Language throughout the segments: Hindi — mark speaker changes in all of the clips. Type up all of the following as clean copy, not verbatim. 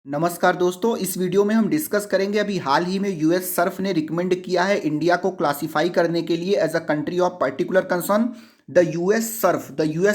Speaker 1: नमस्कार दोस्तों, इस वीडियो में हम डिस्कस करेंगे अभी हाल ही में यूएस सर्फ ने रिकमेंड किया है इंडिया को क्लासिफाई करने के लिए as a country of particular concern. The US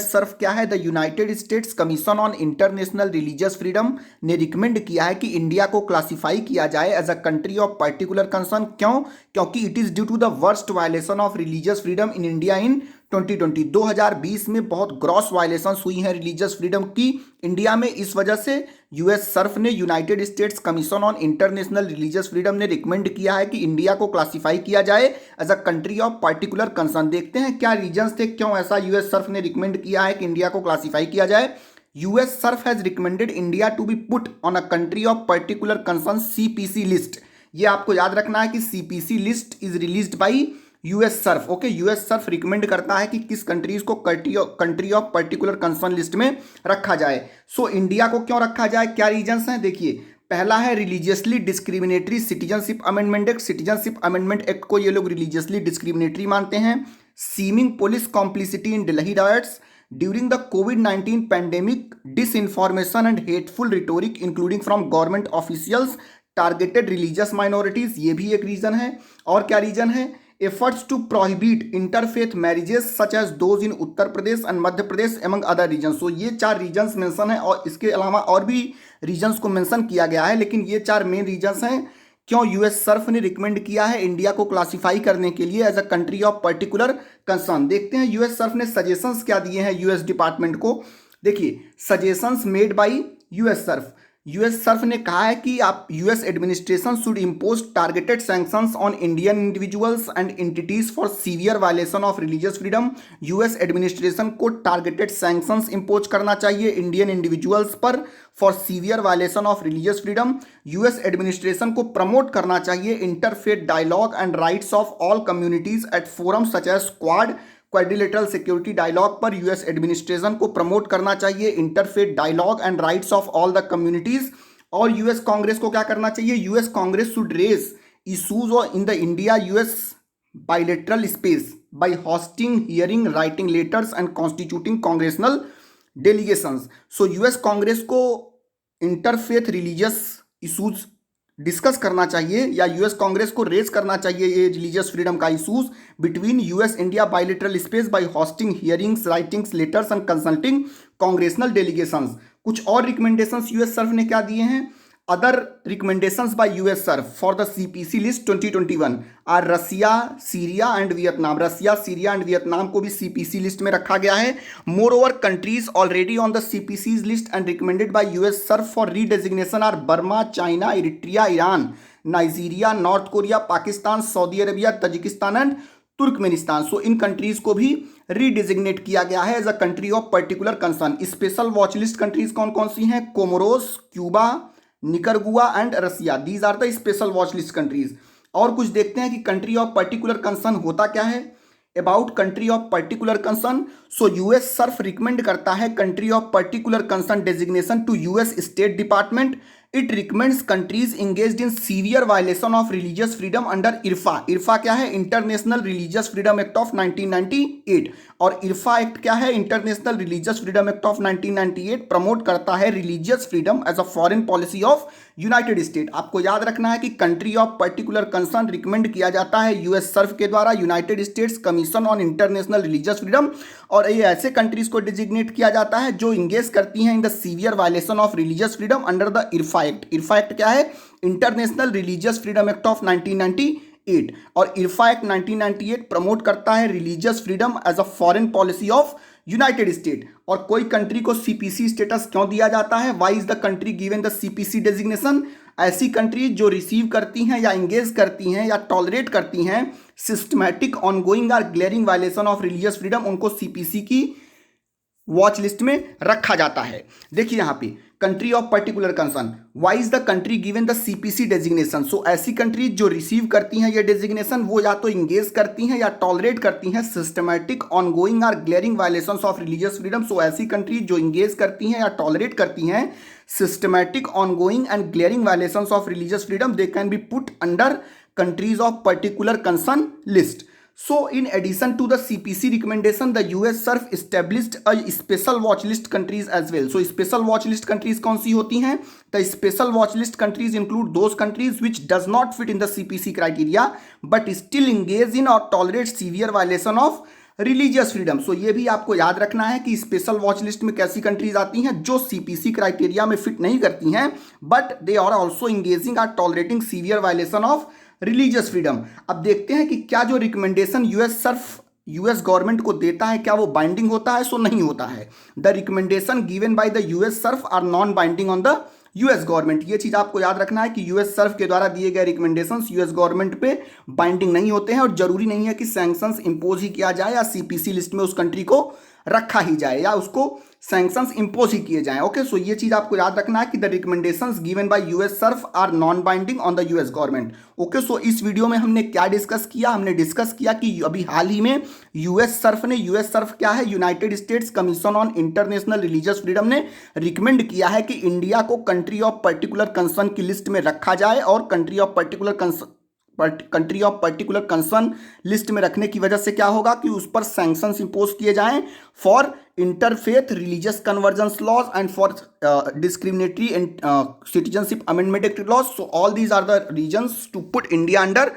Speaker 1: CIRF क्या है? The United States Commission on International religious Freedom ने रिकमेंड किया है कि इंडिया को क्लासिफाई किया जाए as a country of particular concern. क्यों? क्योंकि it is due to the worst violation of religious freedom in India in 2020 में बहुत ग्रॉस वायलेशंस हुई हैं रिलीजियस फ्रीडम की इंडिया में। इस वजह से यूएस सर्फ ने United States Commission on International religious Freedom ने रिकमेंड किया है कि इंडिया को क्लासिफाई किया जाए as a country of particular concern. देखते हैं क्या रीजंस थे, क्यों ऐसा यूएस सर्फ ने रिकमेंड किया है कि इंडिया को क्लासिफाई किया जाए। US CIRF has recommended India to be put on a country of particular concern CPC list. ये आपको याद रखना है कि CPC list is released by US CIRF. Okay, US CIRF recommend करता है कि किस कंट्रीज को country of particular concern list में रखा जाए। सो इंडिया को क्यों रखा जाए, क्या रीजंस हैं? देखिए, पहला है religiously discriminatory citizenship amendment act. Citizenship amendment act को ये लोग रिलीजियसली डिस्क्रिमिनेटरी मानते हैं। Seeming police complicity in Delhi riots during the कोविड-19 pandemic, disinformation and hateful rhetoric including from government officials targeted religious minorities, ये भी एक रीजन है। और क्या रीजन है? efforts to prohibit interfaith marriages such as those in Uttar Pradesh and Madhya Pradesh among other regions। सो ये चार रीजन्स मेंशन है और इसके अलावा और भी रीजन्स को मेंशन किया गया है, लेकिन ये चार मेन रीजन्स हैं क्यों यूएस सर्फ ने रिकमेंड किया है इंडिया को क्लासिफाई करने के लिए as a country of particular concern. देखते हैं यूएस सर्फ ने सजेशंस क्या दिए हैं यूएस डिपार्टमेंट को। देखिए, suggestions made by US CIRF. US CIRF ने कहा है कि आप US administration should impose targeted sanctions on Indian individuals and entities for severe violation of religious freedom. US administration को टारगेटेड सैंक्शंस इम्पोज करना चाहिए इंडियन इंडिविजुअल्स पर for severe violation of religious freedom. US administration को प्रमोट करना चाहिए interfaith dialogue and rights of all communities at forum such as quadrilateral security dialogue पर यूएस एडमिनिस्ट्रेशन को प्रमोट करना चाहिए interfaith dialogue and rights of all the communities. और यूएस कांग्रेस को क्या करना चाहिए? US Congress should raise issues in the India US bilateral space by hosting hearing writing letters and constituting congressional delegations. So US Congress को इंटरफेथ रिलीजियस इशूज डिस्कस करना चाहिए या यूएस कांग्रेस को रेज करना चाहिए ये रिलीजियस फ्रीडम का issues between US India bilateral space by hosting hearings writings letters and consulting congressional delegations. कुछ और रिकमेंडेशंस यूएस सर्फ ने क्या दिए हैं? Other recommendations by US CIRF for the CPC list 2021 are Russia, Syria and Vietnam. Russia, Syria and Vietnam को भी सीपीसी लिस्ट में रखा गया है। Moreover countries already on the CPCs list and recommended by US CIRF for redesignation are Burma, China, Eritrea, Iran, Nigeria, North Korea, Pakistan, Saudi Arabia, Tajikistan and Turkmenistan. So इन कंट्रीज को भी रीडिजिग्नेट किया गया है as a country of particular concern. Special watch list countries कौन कौन सी हैं? Comoros, Cuba, Nicaragua and Russia. These are the special watch list countries. और कुछ देखते हैं कि कंट्री ऑफ पर्टिकुलर कंसर्न होता क्या है। About country of particular concern, so US CIRF recommend करता है country of particular concern designation to US State Department. It recommends countries engaged in severe violation of religious freedom under IRFA. IRFA क्या है? International religious freedom act of 1998। और इरफा एक्ट क्या है? International religious freedom act of 1998 promote करता है religious freedom as a foreign policy of United State. आपको याद रखना है कि country of particular concern recommend किया जाता है यूएस सर्फ के द्वारा United States Commission on International religious freedom. और ये ऐसे कंट्रीज को डिजिग्नेट किया जाता है जो इंगेज करती हैं in the severe violation of religious freedom under the IRFA act. IRFA act क्या है? International religious freedom act of 1998। और इरफा एक्ट 1998 प्रमोट करता है religious freedom as a foreign policy of United State. और कोई कंट्री को सीपीसी स्टेटस क्यों दिया जाता है? Why is the country given the CPC designation? ऐसी कंट्री जो रिसीव करती हैं या इंगेज करती हैं या टॉलरेट करती हैं सिस्टमैटिक ऑनगोइंग और glaring violation of religious freedom, उनको सीपीसी की वॉच लिस्ट में रखा जाता है। देखिए यहाँ पे country of particular concern, why is the country given the CPC designation. So ऐसी कंट्री जो रिसीव करती हैं ये डेजिग्नेशन, वो या तो इंगेज करती हैं या टॉलरेट करती हैं सिस्टमैटिक ऑनगोइंग और glaring violations of religious freedom. So ऐसी कंट्री जो इंगेज करती हैं या टॉलरेट करती हैं systematic ongoing and glaring violations of religious freedom, they can be put under countries of particular concern list. So in addition to the CPC recommendation, the US SURF established a special watch list countries as well. So special watch list countries कौन सी होती हैं? The special watch list countries include those countries which does not fit in the CPC criteria but still engage in or tolerate severe violation of religious freedom. So ये भी आपको याद रखना है कि स्पेशल वॉच लिस्ट में कैसी कंट्रीज आती हैं जो सीपीसी क्राइटेरिया में फिट नहीं करती हैं but they are also engaging or tolerating severe violation of religious freedom. अब देखते हैं कि क्या जो रिकमेंडेशन यूएस गवर्नमेंट को देता है क्या वो बाइंडिंग होता है। सो नहीं होता है। The recommendation given by the US CIRF are non binding on the US government. ये चीज आपको याद रखना है कि यूएस सर्फ के द्वारा दिए गए रिकमेंडेशंस यूएस गवर्नमेंट पे बाइंडिंग नहीं होते हैं और जरूरी नहीं है कि सैंक्शंस इंपोज ही किया जाए या सीपीसी लिस्ट में उस कंट्री को रखा ही जाए या उसको सैंक्शंस इंपोज ही किए जाएं। ओके, सो ये चीज आपको याद रखना है कि the recommendations given by US CIRF are non binding on the US government. Okay, so इस वीडियो में हमने क्या डिस्कस किया, हमने डिस्कस किया कि अभी हाल ही में यूएस सर्फ क्या है, United States Commission on International religious Freedom ने रिकमेंड किया है कि इंडिया को कंट्री ऑफ पर्टिकुलर कंसर्न की लिस्ट में रखा जाए और country of particular concern list में रखने की वजह से क्या होगा कि उस पर सैंक्शंस इंपोज किए जाएं for interfaith religious convergence laws and for discriminatory and citizenship amendment act laws. So all these are the reasons to put India under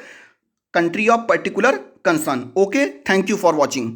Speaker 1: country of particular concern. Okay, thank you for watching.